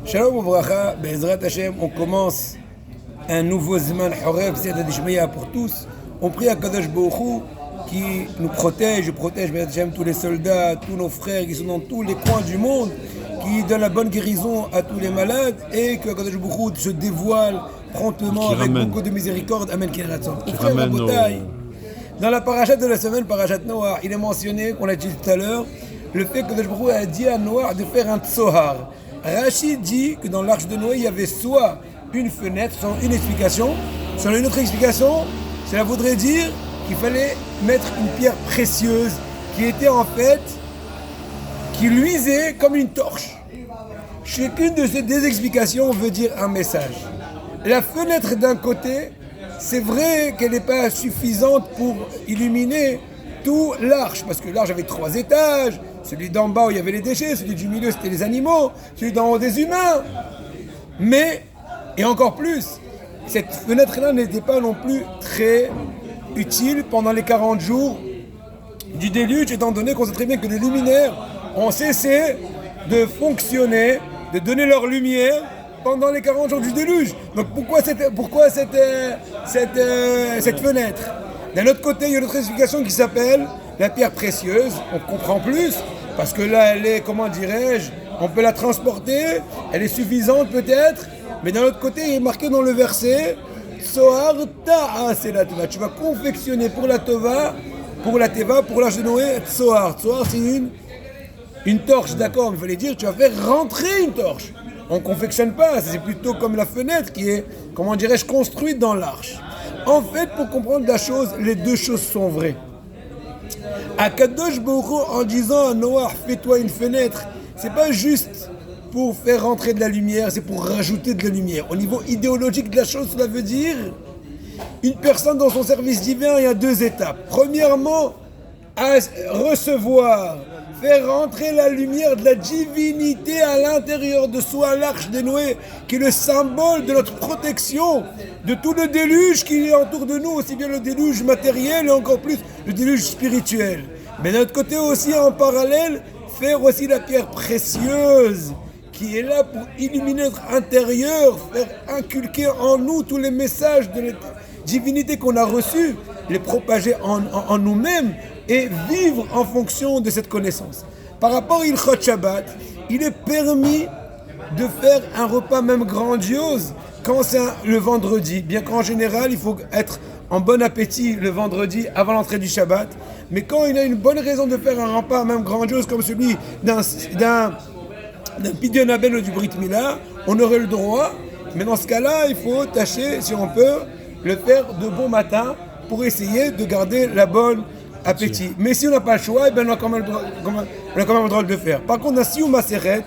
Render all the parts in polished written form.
Shalom Ouvracha, Bezrat Hashem, on commence un nouveau Zman Horev, Siyata Dishmaya pour tous. On prie à Kadosh Baruch Hu qui nous protège Bezrat Hashem, tous les soldats, tous nos frères qui sont dans tous les coins du monde, qui donne la bonne guérison à tous les malades et que Kadosh Baruch Hu se dévoile promptement avec beaucoup de miséricorde. Amen. Dans la parashat de la semaine, parashat Noah, il est mentionné, qu'on l'a dit tout à l'heure, le fait que Kadosh Baruch Hu a dit à Noah de faire un tsohar. Rachid dit que dans l'arche de Noé, il y avait soit une fenêtre, soit une explication. Selon une autre explication, cela voudrait dire qu'il fallait mettre une pierre précieuse qui était en fait, qui luisait comme une torche. Chacune de ces deux explications veut dire un message. La fenêtre d'un côté, c'est vrai qu'elle n'est pas suffisante pour illuminer tout l'arche, parce que l'arche avait 3 étages. Celui d'en bas où il y avait les déchets, celui du milieu c'était les animaux, celui d'en haut des humains. Mais, et encore plus, cette fenêtre-là n'était pas non plus très utile pendant les 40 jours du déluge, étant donné qu'on sait très bien que les luminaires ont cessé de fonctionner, de donner leur lumière pendant les 40 jours du déluge. Donc pourquoi cette fenêtre? D'un autre côté, il y a une autre explication qui s'appelle la pierre précieuse. On comprend plus, parce que là, elle est, comment dirais-je, on peut la transporter, elle est suffisante peut-être, mais d'un autre côté, il est marqué dans le verset, Tsohar ta'a, c'est la teva. Tu vas confectionner pour la teva, pour l'âge de Noé, Tsohar. Tsohar, c'est une torche, d'accord, mais il fallait dire, tu vas faire rentrer une torche. On ne confectionne pas, c'est plutôt comme la fenêtre qui est, comment dirais-je, construite dans l'arche. En fait, pour comprendre la chose, les deux choses sont vraies. À Kadosh Baruch Hu, en disant à Noah, fais-toi une fenêtre, c'est pas juste pour faire rentrer de la lumière, c'est pour rajouter de la lumière. Au niveau idéologique de la chose, cela veut dire une personne dans son service divin, il y a 2 étapes. Premièrement, à recevoir, faire rentrer la lumière de la divinité à l'intérieur de soi, l'arche de Noé, qui est le symbole de notre protection, de tout le déluge qui est autour de nous, aussi bien le déluge matériel et encore plus le déluge spirituel. Mais d'un autre côté aussi, en parallèle, faire aussi la pierre précieuse, qui est là pour illuminer notre intérieur, faire inculquer en nous tous les messages de la divinité qu'on a reçus, les propager en nous-mêmes, et vivre en fonction de cette connaissance. Par rapport à Ilchot Shabbat, il est permis de faire un repas même grandiose quand c'est le vendredi, bien qu'en général il faut être en bon appétit le vendredi avant l'entrée du Shabbat, mais quand il y a une bonne raison de faire un repas même grandiose comme celui d'un Pidyon Abel ou du Brit Mila, on aurait le droit, mais dans ce cas-là il faut tâcher, si on peut, le faire de bon matin pour essayer de garder la bonne appétit. Mais si on n'a pas le choix, on a quand même le droit de le faire. Par contre, si on Maseret,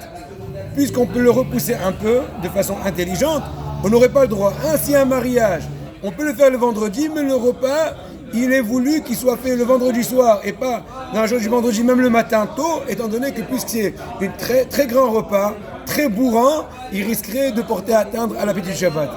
puisqu'on peut le repousser un peu de façon intelligente, on n'aurait pas le droit. Ainsi, un mariage, on peut le faire le vendredi, mais le repas, il est voulu qu'il soit fait le vendredi soir et pas dans la journée du vendredi, même le matin tôt, étant donné que puisque c'est un très, très grand repas, très bourrant, il risquerait de porter atteinte à l'appétit du Shabbat.